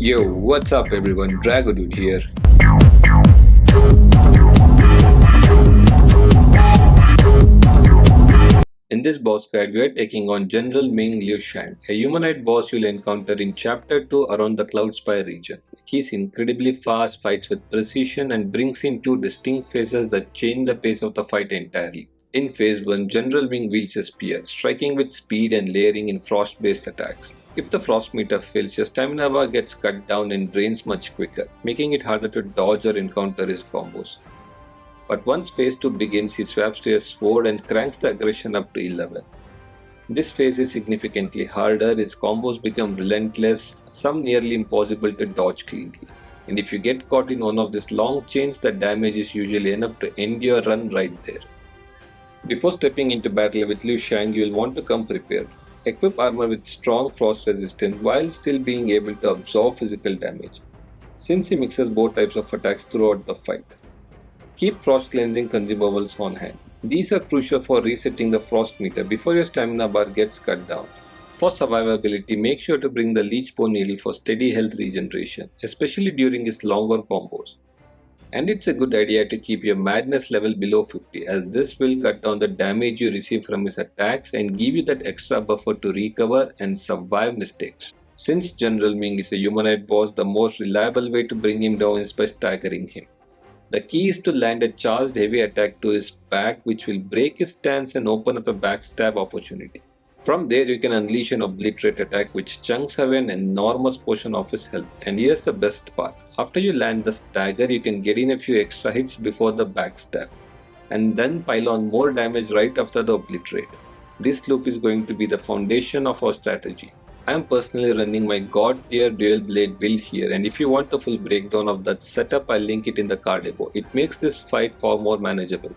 Yo, what's up everyone? Dragodude here. In this boss guide, we are taking on General Ming Liu Chengen, a humanoid boss you'll encounter in Chapter 2 around the Cloud Spire region. He's incredibly fast, fights with precision, and brings in two distinct phases that change the pace of the fight entirely. In Phase 1, General Ming wields a spear, striking with speed and layering in frost-based attacks. If the frost meter fails, your stamina bar gets cut down and drains much quicker, making it harder to dodge or encounter his combos. But once phase 2 begins, he swaps to a sword and cranks the aggression up to 11. This phase is significantly harder, his combos become relentless, some nearly impossible to dodge cleanly. And if you get caught in one of these long chains, the damage is usually enough to end your run right there. Before stepping into battle with Liu Chengen, you will want to come prepared. Equip armor with strong frost resistance while still being able to absorb physical damage, since he mixes both types of attacks throughout the fight. Keep frost cleansing consumables on hand. These are crucial for resetting the frost meter before your stamina bar gets cut down. For survivability, make sure to bring the leech bone needle for steady health regeneration, especially during his longer combos. And it's a good idea to keep your madness level below 50, as this will cut down the damage you receive from his attacks and give you that extra buffer to recover and survive mistakes. Since General Ming is a humanoid boss, the most reliable way to bring him down is by staggering him. The key is to land a charged heavy attack to his back, which will break his stance and open up a backstab opportunity. From there you can unleash an obliterate attack which chunks away an enormous portion of his health. And here's the best part. After you land the stagger, you can get in a few extra hits before the backstab, and then pile on more damage right after the obliterate. This loop is going to be the foundation of our strategy. I am personally running my god tier dual blade build here, and if you want a full breakdown of that setup, I'll link it in the card above. It makes this fight far more manageable.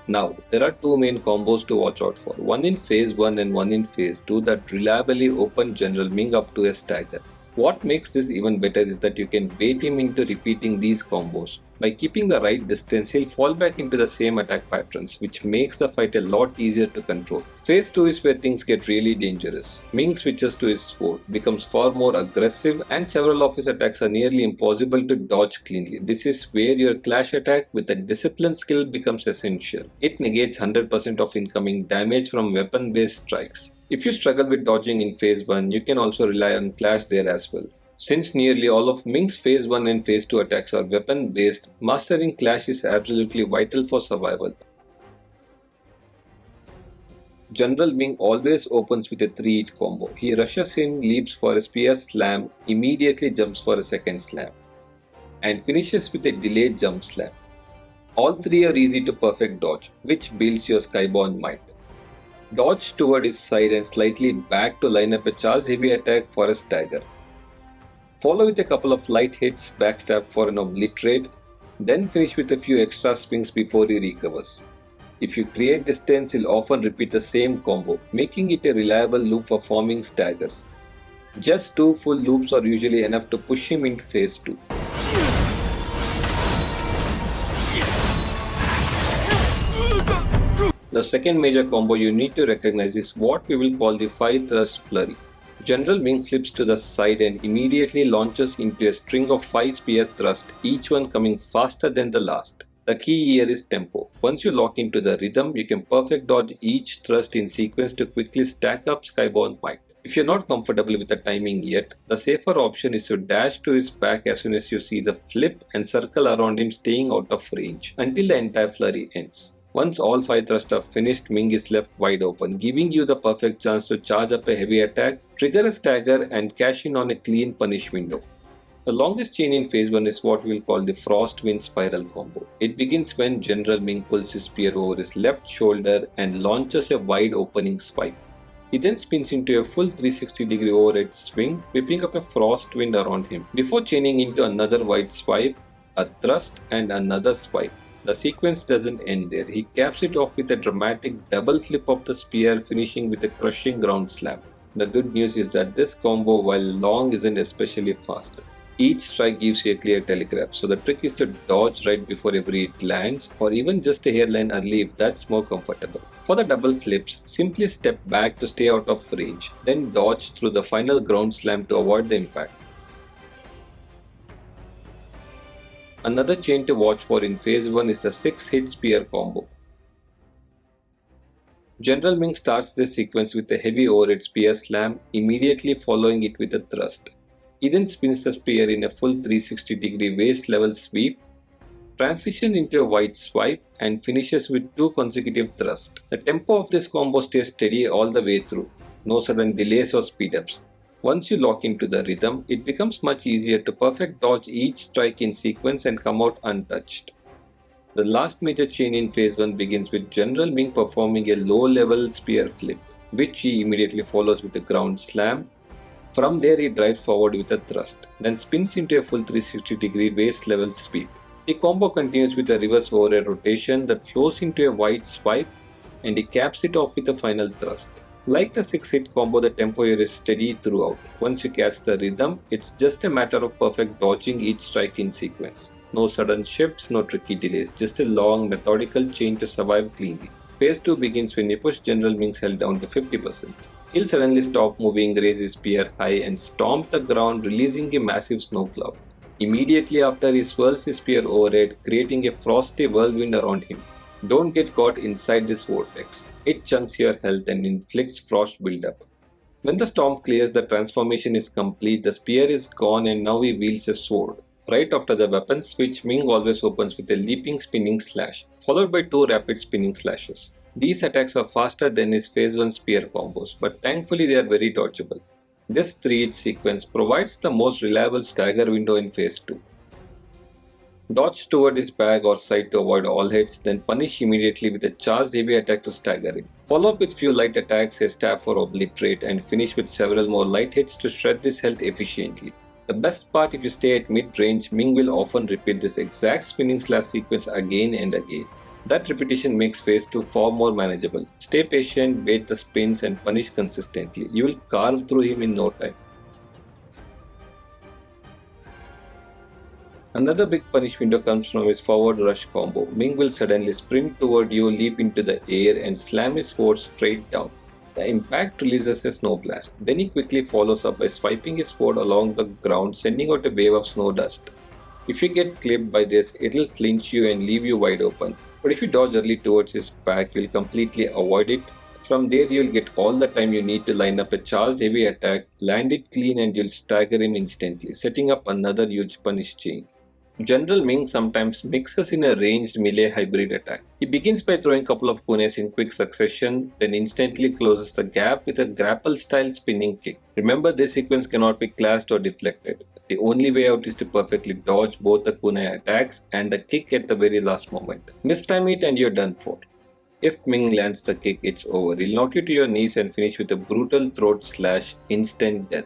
Now, there are two main combos to watch out for, one in phase 1 and one in phase 2 that reliably open General Ming up to a stagger. What makes this even better is that you can bait him into repeating these combos. By keeping the right distance, he'll fall back into the same attack patterns, which makes the fight a lot easier to control. Phase 2 is where things get really dangerous. Ming switches to his sword, becomes far more aggressive, and several of his attacks are nearly impossible to dodge cleanly. This is where your clash attack with a discipline skill becomes essential. It negates 100% of incoming damage from weapon-based strikes. If you struggle with dodging in phase 1, you can also rely on clash there as well. Since nearly all of Ming's phase 1 and phase 2 attacks are weapon based, mastering clash is absolutely vital for survival. General Ming always opens with a 3-hit combo. He rushes in, leaps for a spear slam, immediately jumps for a second slam, and finishes with a delayed jump slam. All three are easy to perfect dodge, which builds your skybound might. Dodge toward his side and slightly back to line up a charged heavy attack for a stagger. Follow with a couple of light hits, backstab for an obliterate, then finish with a few extra swings before he recovers. If you create distance, he'll often repeat the same combo, making it a reliable loop for forming staggers. Just 2 full loops are usually enough to push him into phase 2. The second major combo you need to recognize is what we will call the 5 thrust flurry. General Ming flips to the side and immediately launches into a string of 5 spear thrusts, each one coming faster than the last. The key here is tempo. Once you lock into the rhythm, you can perfect dodge each thrust in sequence to quickly stack up skybound might. If you're not comfortable with the timing yet, the safer option is to dash to his back as soon as you see the flip and circle around him, staying out of range until the entire flurry ends. Once all 5 thrusts are finished, Ming is left wide open, giving you the perfect chance to charge up a heavy attack, trigger a stagger, and cash in on a clean punish window. The longest chain in phase 1 is what we'll call the Frost Wind Spiral combo. It begins when General Ming pulls his spear over his left shoulder and launches a wide opening swipe. He then spins into a full 360-degree overhead swing, whipping up a frost wind around him, before chaining into another wide swipe, a thrust, and another swipe. The sequence doesn't end there. He caps it off with a dramatic double flip of the spear, finishing with a crushing ground slam. The good news is that this combo, while long, isn't especially fast. Each strike gives you a clear telegraph, so the trick is to dodge right before every hit lands, or even just a hairline early if that's more comfortable. For the double flips, simply step back to stay out of range, then dodge through the final ground slam to avoid the impact. Another chain to watch for in phase 1 is the 6-hit spear combo. General Ming starts this sequence with a heavy overhead spear slam, immediately following it with a thrust. He then spins the spear in a full 360-degree waist level sweep, transitions into a wide swipe, and finishes with 2 consecutive thrusts. The tempo of this combo stays steady all the way through, no sudden delays or speed-ups. Once you lock into the rhythm, it becomes much easier to perfect dodge each strike in sequence and come out untouched. The last major chain in phase 1 begins with General Ming performing a low-level spear flip, which he immediately follows with a ground slam. From there he drives forward with a thrust, then spins into a full 360-degree waist level sweep. The combo continues with a reverse overhead rotation that flows into a wide swipe, and he caps it off with a final thrust. Like the 6-hit combo, the tempo here is steady throughout. Once you catch the rhythm, it's just a matter of perfect dodging each strike in sequence. No sudden shifts, no tricky delays, just a long, methodical chain to survive cleanly. Phase 2 begins when you push General Ming's health down to 50%. He'll suddenly stop moving, raise his spear high, and stomp the ground, releasing a massive snow cloud. Immediately after, he swirls his spear overhead, creating a frosty whirlwind around him. Don't get caught inside this vortex. It chunks your health and inflicts frost buildup. When the storm clears, the transformation is complete, the spear is gone, and now he wields a sword. Right after the weapon switch, Ming always opens with a leaping spinning slash, followed by 2 rapid spinning slashes. These attacks are faster than his phase 1 spear combos, but thankfully they are very dodgeable. This 3-hit sequence provides the most reliable stagger window in phase 2. Dodge toward his bag or side to avoid all hits, then punish immediately with a charged heavy attack to stagger him. Follow up with few light attacks, a stab for obliterate, and finish with several more light hits to shred this health efficiently. The best part, if you stay at mid-range, Ming will often repeat this exact spinning slash sequence again and again. That repetition makes phase 2 far more manageable. Stay patient, bait the spins, and punish consistently. You will carve through him in no time. Another big punish window comes from his forward rush combo. Ming will suddenly sprint toward you, leap into the air, and slam his sword straight down. The impact releases a snow blast. Then he quickly follows up by swiping his sword along the ground, sending out a wave of snow dust. If you get clipped by this, it'll flinch you and leave you wide open. But if you dodge early towards his back, you'll completely avoid it. From there, you'll get all the time you need to line up a charged heavy attack, land it clean, and you'll stagger him instantly, setting up another huge punish chain. General Ming sometimes mixes in a ranged melee hybrid attack. He begins by throwing a couple of kunes in quick succession, then instantly closes the gap with a grapple-style spinning kick. Remember, this sequence cannot be clashed or deflected. The only way out is to perfectly dodge both the kunai attacks and the kick at the very last moment. Mistime it and you're done for. If Ming lands the kick, it's over. He'll knock you to your knees and finish with a brutal throat slash, instant death.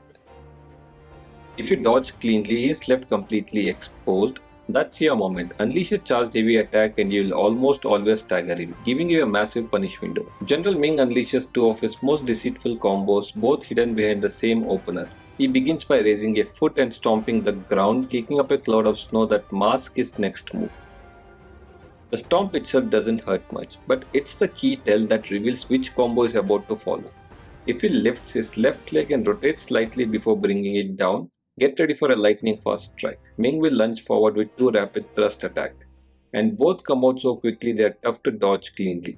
If you dodge cleanly, he is left completely exposed. That's your moment. Unleash a charged heavy attack and you'll almost always stagger him, giving you a massive punish window. General Ming unleashes 2 of his most deceitful combos, both hidden behind the same opener. He begins by raising a foot and stomping the ground, kicking up a cloud of snow that masks his next move. The stomp itself doesn't hurt much, but it's the key tell that reveals which combo is about to follow. If he lifts his left leg and rotates slightly before bringing it down, get ready for a lightning fast strike. Ming will lunge forward with 2 rapid thrust attacks, and both come out so quickly they are tough to dodge cleanly.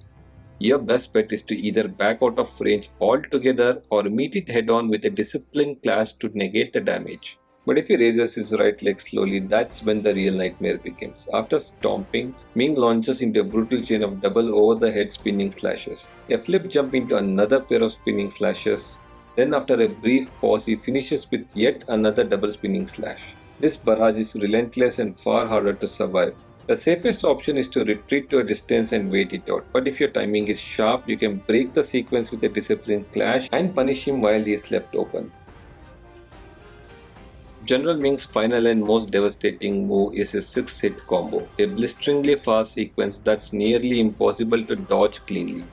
Your best bet is to either back out of range altogether or meet it head on with a disciplined clash to negate the damage. But if he raises his right leg slowly, that's when the real nightmare begins. After stomping, Ming launches into a brutal chain of double over the head spinning slashes. A flip jump into another pair of spinning slashes. Then after a brief pause, he finishes with yet another double spinning slash. This barrage is relentless and far harder to survive. The safest option is to retreat to a distance and wait it out, but if your timing is sharp, you can break the sequence with a disciplined clash and punish him while he is left open. General Ming's final and most devastating move is a 6-hit combo, a blisteringly fast sequence that's nearly impossible to dodge cleanly.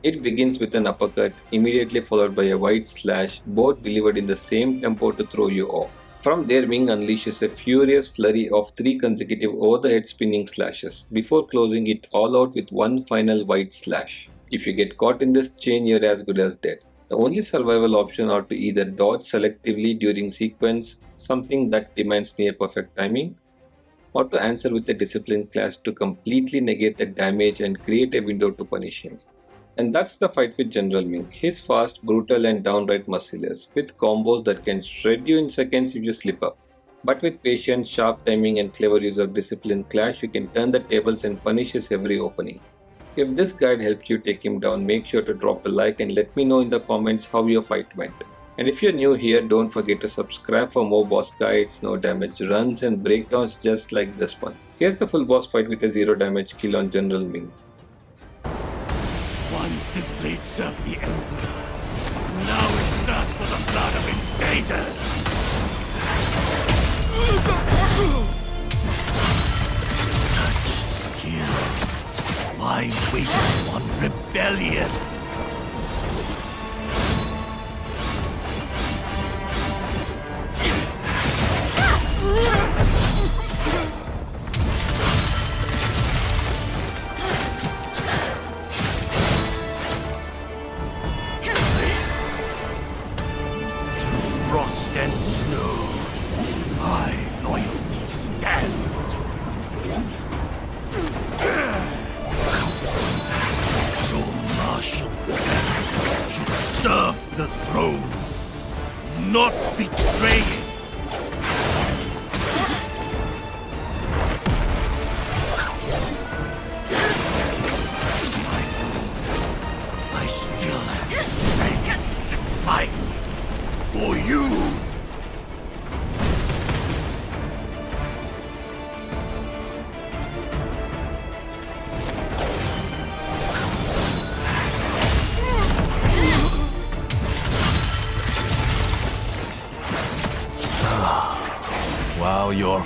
It begins with an uppercut, immediately followed by a wide slash, both delivered in the same tempo to throw you off. From there, Ming unleashes a furious flurry of 3 consecutive over-the-head spinning slashes, before closing it all out with one final wide slash. If you get caught in this chain, you're as good as dead. The only survival option are to either dodge selectively during sequence, something that demands near perfect timing, or to answer with a discipline clash to completely negate the damage and create a window to punish him. And that's the fight with General Ming. He's fast, brutal, and downright merciless, with combos that can shred you in seconds if you slip up. But with patience, sharp timing, and clever use of discipline clash, you can turn the tables and punish his every opening. If this guide helped you take him down, make sure to drop a like and let me know in the comments how your fight went. And if you're new here, don't forget to subscribe for more boss guides, no damage runs, and breakdowns just like this one. Here's the full boss fight with a 0 damage kill on General Ming. Once this blade served the Emperor, now it thirsts for the blood of invaders! Such skill! Why waste on rebellion? Frost and snow, my loyalty stands. Your martial should serve the throne, not betray it. I still have strength to fight for you. While your